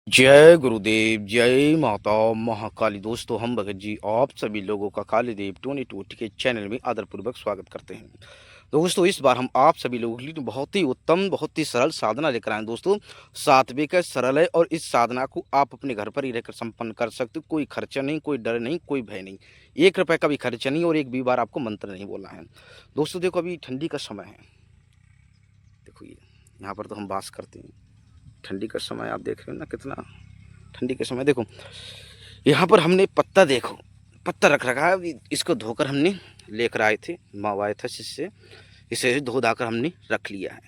जय गुरुदेव, जय माता महाकाली। दोस्तों, हम भगत जी आप सभी लोगों का कालीदेव 22 के चैनल में आदरपूर्वक स्वागत करते हैं। दोस्तों, इस बार हम आप सभी लोगों के लिए बहुत ही उत्तम, बहुत ही सरल साधना लेकर आए हैं। दोस्तों, सात्विक है, सरल है और इस साधना को आप अपने घर पर ही रहकर संपन्न कर सकते हो। कोई खर्चा नहीं, कोई डर नहीं, कोई भय नहीं। 1 रुपए का भी खर्चा नहीं और एक भी बार आपको मंत्र नहीं बोलना है। दोस्तों देखो, अभी ठंडी का समय है। देखो ये यहाँ पर तो हम वास करते हैं। ठंडी का समय आप देख रहे हो ना, कितना ठंडी के समय। देखो यहाँ पर हमने पत्ता, देखो पत्ता रख रखा है। इसको धोकर हमने लेकर आए थे, मंगवाए थे इससे। इसे धो धाकर हमने रख लिया है।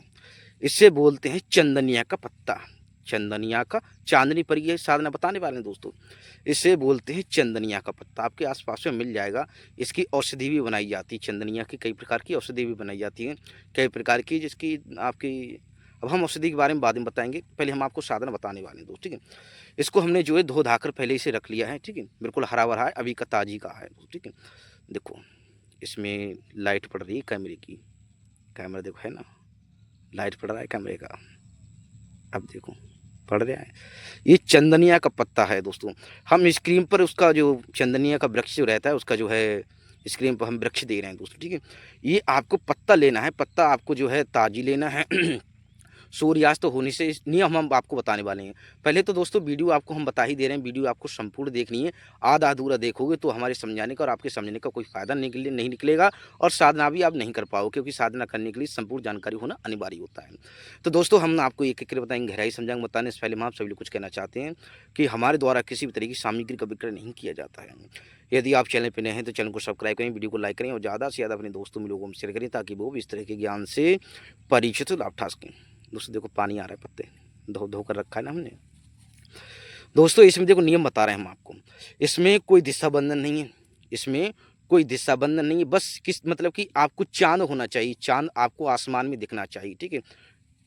इसे बोलते हैं चंदनिया का पत्ता। चंदनिया का, चांदनी पर ये साधना बताने वाले हैं दोस्तों। इसे बोलते हैं चंदनिया का पत्ता। आपके आसपास में मिल जाएगा। इसकी औषधि भी बनाई जाती है। चंदनिया की कई प्रकार की औषधि भी बनाई जाती है, कई प्रकार की, जिसकी आपकी, अब हम औषधि के बारे में बाद में बताएंगे। पहले हम आपको साधना बताने वाले हैं दोस्त, ठीक है। इसको हमने जो है धो धाकर पहले इसे रख लिया है, ठीक है। बिल्कुल हरा भरा है, अभी का ताजी का है, ठीक है। देखो इसमें लाइट पड़ रही है कैमरे की। कैमरा देखो है ना, लाइट पड़ रहा है कैमरे का। अब देखो पड़ रहा है। ये चंदनिया का पत्ता है दोस्तों। हम स्क्रीन पर उसका जो चंदनिया का वृक्ष जो रहता है, उसका जो है स्क्रीन पर हम वृक्ष दे रहे हैं दोस्तों, ठीक है। ये आपको पत्ता लेना है। पत्ता आपको जो है ताजी लेना है। सूर्यास्त होने से इस नियम हम आपको बताने वाले हैं। पहले तो दोस्तों वीडियो आपको हम बता ही दे रहे हैं, वीडियो आपको संपूर्ण देखनी है। आधा अधूरा देखोगे तो हमारे समझाने का और आपके समझने का कोई फ़ायदा नहीं निकलेगा और साधना भी आप नहीं कर पाओगे, क्योंकि साधना करने के लिए संपूर्ण जानकारी होना अनिवार्य होता है। तो दोस्तों, हम आपको एक एक करके बताएंगे, गहराई समझाएंगे। बताने से पहले हम आप सभी लोग कुछ कहना चाहते हैं कि हमारे द्वारा किसी भी तरह की सामग्री का विक्रय नहीं किया जाता है। यदि आप चैनल पर नए हैं तो चैनल को सब्सक्राइब करें, वीडियो को लाइक करें और ज़्यादा से ज़्यादा अपने दोस्तों में लोगों में शेयर करें, ताकि वो भी इस तरह के ज्ञान से परिचित लाभ उठा सकें। दोस्तों देखो पानी आ रहा है, पत्ते धो धो कर रखा है ना हमने। दोस्तों इसमें देखो नियम बता रहे हैं हम आपको। इसमें कोई दिशा बंधन नहीं है। इसमें कोई दिशा बंधन नहीं है। बस किस मतलब कि आपको चांद होना चाहिए। चांद आपको आसमान में दिखना चाहिए, ठीक है।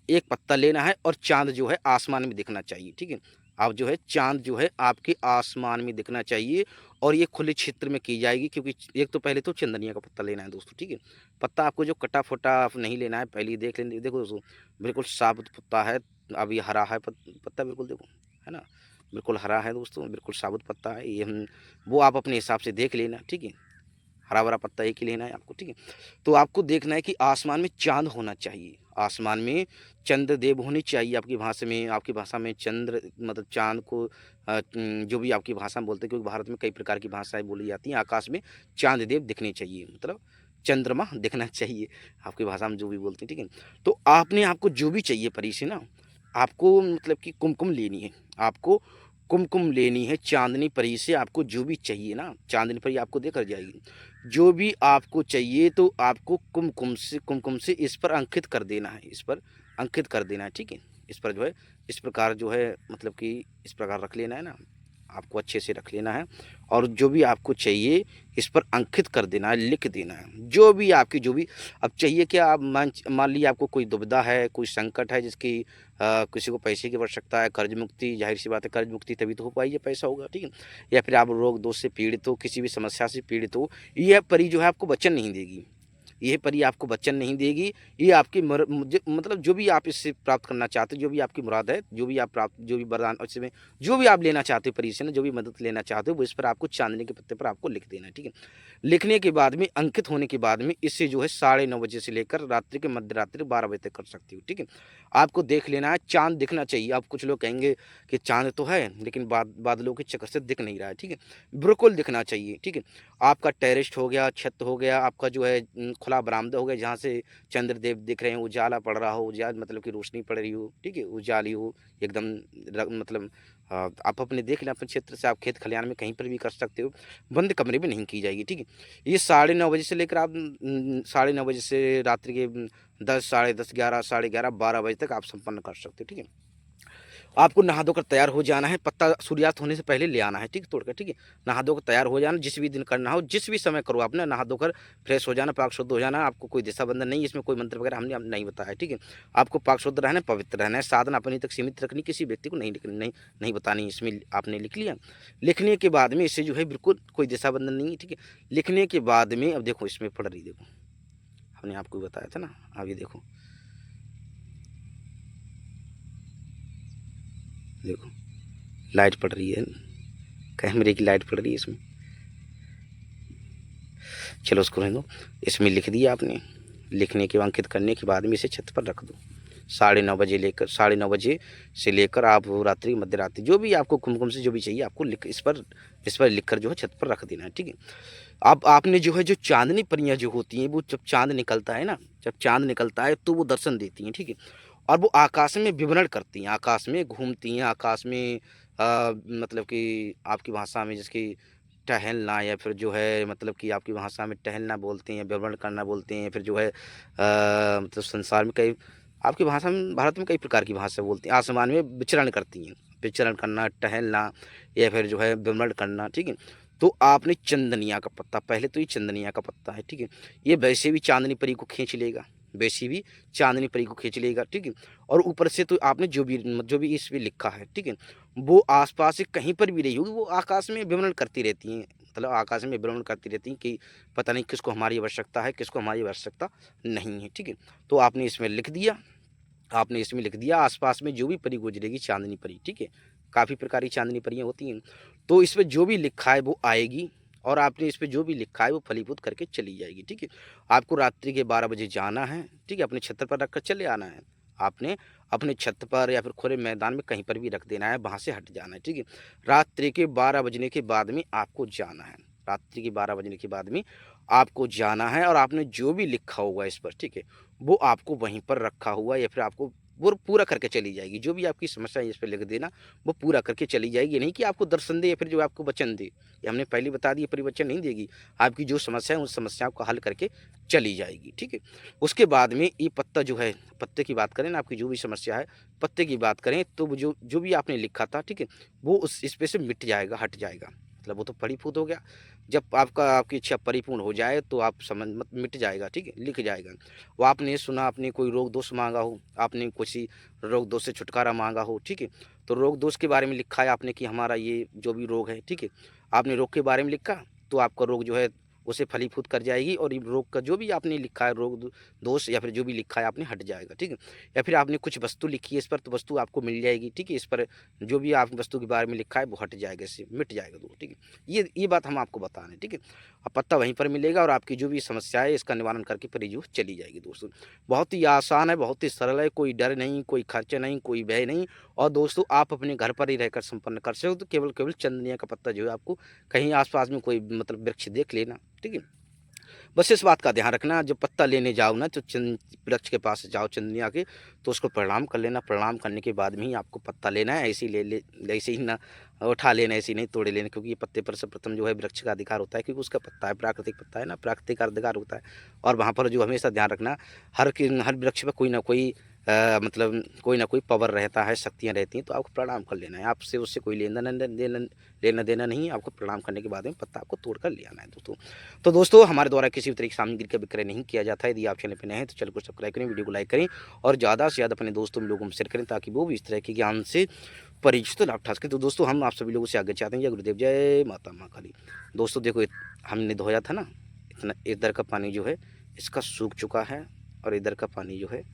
एक पत्ता लेना है और चांद जो है आसमान में दिखना चाहिए, ठीक है। आप जो है चांद जो है आपके आसमान में दिखना चाहिए और ये खुले क्षेत्र में की जाएगी, क्योंकि एक तो पहले तो चंदनिया का पत्ता लेना है दोस्तों, ठीक है। पत्ता आपको जो कटा फटा नहीं लेना है, पहले ही देख लेंगे। देखो दोस्तों, बिल्कुल साबुत पत्ता है। अभी हरा है पत्ता, बिल्कुल देखो है ना, बिल्कुल हरा है दोस्तों, बिल्कुल साबुत पत्ता है ये। हम वो आप अपने हिसाब से देख लेना, ठीक है। हरा भरा पत्ता एक ही लेना है आपको, ठीक है। तो आपको देखना है कि आसमान में चांद होना चाहिए। आसमान में चंद्रदेव होनी चाहिए। आपकी भाषा में चंद्र मतलब चांद को जो भी आपकी भाषा में बोलते हैं, क्योंकि भारत में कई प्रकार की भाषाएं बोली जाती हैं। आकाश में चांद देव दिखने चाहिए, मतलब चंद्रमा दिखना चाहिए, आपकी भाषा में जो भी बोलते हैं, ठीक है। तो आपको जो भी चाहिए परी से ना, आपको मतलब कि कुमकुम लेनी है। आपको कुमकुम लेनी है चांदनी परी से। आपको जो भी चाहिए ना, चांदनी परी आपको देकर जाएगी। जो भी आपको चाहिए तो आपको कुमकुम से इस पर अंकित कर देना है। इस पर अंकित कर देना है, ठीक है। इस पर जो है इस प्रकार जो है मतलब कि इस प्रकार रख लेना है ना, आपको अच्छे से रख लेना है। और जो भी आपको चाहिए इस पर अंकित कर देना है, लिख देना है। जो भी आपकी जो भी अब चाहिए क्या, आप मान लीजिए आपको कोई दुविधा है, कोई संकट है, जिसकी किसी को पैसे की आवश्यकता है, कर्ज मुक्ति, जाहिर सी बात है कर्ज मुक्ति तभी तो हो पाएगी, पैसा होगा, ठीक है। या फिर आप रोग दोष से पीड़ित हो, किसी भी समस्या से पीड़ित हो, यह परी जो है आपको वचन नहीं देगी। यह परी आपको वचन नहीं देगी। ये आपकी मतलब जो भी आप इससे प्राप्त करना चाहते हो, जो भी आपकी मुराद है, जो भी वरदान इसमें जो भी आप लेना चाहते हो परी से ना, जो भी मदद लेना चाहते हो, वो इस पर आपको चांदनी के पत्ते पर आपको लिख देना है, ठीक है। लिखने के बाद में, अंकित होने के बाद में, इससे जो है 9:30 बजे से लेकर रात्रि के मध्य रात्रि 12 बजे तक कर सकती हो, ठीक है। आपको देख लेना है, चांद दिखना चाहिए। आप कुछ लोग कहेंगे कि चांद तो है लेकिन बादलों के चक्कर से दिख नहीं रहा है, ठीक है। बिल्कुल दिखना चाहिए, ठीक है। आपका टेरेस हो गया, छत हो गया, आपका जो है खुला बरामदा हो गया, जहाँ से चंद्रदेव दिख रहे हैं, उजाला पड़ रहा हो, उजाला मतलब कि रोशनी पड़ रही हो, ठीक है, उजाली हो एकदम मतलब आप अपने देख लें, अपने क्षेत्र से आप खेत खलिहान में कहीं पर भी कर सकते हो। बंद कमरे में नहीं की जाएगी, ठीक है। ये 9:30 बजे से लेकर आप 9:30 बजे से रात्रि के 10, साढ़े 10, 11, साढ़े 11, 12 बजे तक आप संपन्न कर सकते हो, ठीक है। आपको नहा धोकर तैयार हो जाना है। पत्ता सूर्यास्त होने से पहले ले आना है, ठीक है, तोड़कर, ठीक है। नहा धोकर तैयार हो जाना, जिस भी दिन करना हो, जिस भी समय करो आपने, नहा धोकर फ्रेश हो जाना, पाक शुद्ध हो जाना। आपको कोई दिशा बंधन नहीं, इसमें कोई मंत्र वगैरह हमने नहीं बताया, ठीक है। आपको पाक शुद्ध रहना है, पवित्र रहना है, साधना अपनी तक सीमित रखनी, किसी व्यक्ति को नहीं बतानी। इसमें आपने लिख लिया। लिखने के बाद में इससे जो है बिल्कुल कोई दिशा बंधन नहीं है, ठीक है। लिखने के बाद में अब देखो इसमें पढ़ रही, देखो हमने आपको बताया था ना, अब ये देखो देखो लाइट पड़ रही है, कैमरे की लाइट पड़ रही है इसमें। चलो उसको रहने दो। इसमें लिख दिया आपने, लिखने के अंकित करने के बाद में इसे छत पर रख दो। 9:30 बजे से लेकर आप रात्रि मध्य रात्रि जो भी आपको कुमकुम से जो भी चाहिए आपको लिख इस पर लिख कर जो है छत पर रख देना है, ठीक है। अब आपने जो है जो चांदनी परियां जो होती हैं वो जब चांद निकलता है ना, जब चांद निकलता है तो वो दर्शन देती हैं, ठीक है। और वो आकाश में विवरण करती हैं, आकाश में घूमती हैं, आकाश में मतलब कि आपकी भाषा में जिसकी टहलना, या फिर जो है मतलब कि आपकी भाषा में टहलना बोलते हैं, विवरण करना बोलते हैं, फिर जो है मतलब संसार में कई आपकी भाषा में भारत में कई प्रकार की भाषा बोलती हैं, आसमान में विचरण करती हैं, विचरण करना, टहलना या फिर जो है विवरण करना, ठीक है। तो आपने चंदनिया का पत्ता, पहले तो ये चंदनिया का पत्ता है, ठीक है। ये वैसे भी चांदनी परी को खींच लेगा, वैसे भी चांदनी परी को खींच लेगा, ठीक है। और ऊपर से तो आपने जो भी इस पे लिखा है, ठीक है, वो आसपास से कहीं पर भी रही होगी, वो आकाश में विवरण करती रहती हैं, मतलब आकाश में विवरण करती रहती हैं कि पता नहीं किसको हमारी आवश्यकता है, किसको हमारी आवश्यकता नहीं है, ठीक है। तो आपने इसमें लिख दिया, आपने इसमें लिख दिया आसपास में जो भी परी गुजरेगी चांदनी परी, ठीक है। काफ़ी प्रकार की चांदनी परियां होती हैं। तो इस पे जो भी लिखा है वो आएगी, और आपने इस पे जो भी लिखा है वो फलीभूत करके चली जाएगी, ठीक है। आपको रात्रि के 12 बजे जाना है, ठीक है, अपने छत पर रखकर चले आना है। आपने अपने छत पर या फिर खुले मैदान में कहीं पर भी रख देना है, वहाँ से हट जाना है, ठीक है। रात्रि के 12 बजने के बाद में आपको जाना है, रात्रि के 12 बजने के बाद में आपको जाना है, और आपने जो भी लिखा होगा इस पर, ठीक है, वो आपको वहीं पर रखा हुआ या फिर आपको वो पूरा करके चली जाएगी। जो भी आपकी समस्या है इस पे लिख देना, वो पूरा करके चली जाएगी। ये नहीं कि आपको दर्शन दे या फिर जो आपको वचन दे, ये हमने पहले बता दिया, परिवचन नहीं देगी। आपकी जो समस्या है उस समस्याओं को हल करके चली जाएगी, ठीक है। उसके बाद में ये पत्ता जो है, पत्ते की बात करें ना, आपकी जो भी समस्या है पत्ते की बात करें, तो वो जो भी आपने लिखा था, ठीक है, वो उस इस पे से मिट जाएगा, हट जाएगा, मतलब वो तो फलीभूत हो गया। जब आपकी इच्छा परिपूर्ण हो जाए तो आप समझ मत मिट जाएगा, ठीक है, लिख जाएगा। वो आपने सुना, आपने कोई रोग दोष मांगा हो, आपने कुछ रोग दोष से छुटकारा मांगा हो, ठीक है, तो रोग दोष के बारे में लिखा है आपने कि हमारा ये जो भी रोग है, ठीक है, आपने रोग के बारे में लिखा, तो आपका रोग जो है उसे फलीभूत कर जाएगी, और ये रोग का जो भी आपने लिखा है रोग दोष या फिर जो भी लिखा है आपने हट जाएगा, ठीक है। या फिर आपने कुछ वस्तु लिखी है इस पर, तो वस्तु आपको मिल जाएगी, ठीक है। इस पर जो भी आप वस्तु के बारे में लिखा है वो हट जाएगा, इससे मिट जाएगा दोस्त, ठीक है। ये बात हम आपको बता रहे हैं, ठीक है। अब पत्ता वहीं पर मिलेगा, और आपकी जो भी समस्या है इसका निवारण करके परिजू चली जाएगी दोस्तों। बहुत ही आसान है, बहुत ही सरल है, कोई डर नहीं, कोई खर्च नहीं, कोई व्यय नहीं। और दोस्तों आप अपने घर पर ही रहकर संपन्न कर सकते हो, तो केवल चंदनिया का पत्ता जो है आपको कहीं आसपास में कोई मतलब वृक्ष देख लेना, ठीक है। बस इस बात का ध्यान रखना, जब पत्ता लेने जाओ ना तो वृक्ष के पास जाओ चंदनिया के, तो उसको प्रणाम कर लेना, प्रणाम करने के बाद में ही आपको पत्ता लेना है। ऐसे ही ऐसे ही ना उठा लेना, ऐसे ही नहीं तोड़े लेना, क्योंकि ये पत्ते पर सर्वप्रथम जो है वृक्ष का अधिकार होता है, क्योंकि उसका पत्ता है, प्राकृतिक पत्ता है ना, प्राकृतिक अधिकार होता है। और वहाँ पर जो हमेशा ध्यान रखना, हर वृक्ष पर कोई ना कोई मतलब कोई ना कोई पावर रहता है, शक्तियाँ रहती हैं, तो आपको प्रणाम कर लेना है। आपसे उससे कोई लेना देना नहीं है, आपको प्रणाम करने के बाद में पत्ता आपको तोड़ कर ले आना है दोस्तों। तो दोस्तों हमारे द्वारा किसी भी तरह की सामग्री का विक्रय नहीं किया जाता है। यदि आप चैनल पर नए हैं तो चैनल को सब्सक्राइब करें, वीडियो को लाइक करें, और ज़्यादा से ज़्यादा अपने दोस्तों लोगों में शेयर करें, ताकि वो भी इस तरह के ज्ञान से परिचित लाभ उठा सकें। तो दोस्तों हम आप सभी लोगों से आगे चाहते हैं, जय गुरुदेव, जय माता माँ काली। दोस्तों देखो, हमने धोया था ना, इतना इधर का पानी जो है इसका सूख चुका है, और इधर का पानी जो है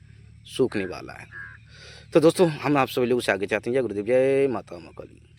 सूखने वाला है। तो दोस्तों हम आप सभी लोगों से आगे चाहते हैं, जय गुरुदेव, जय माता माँ काली।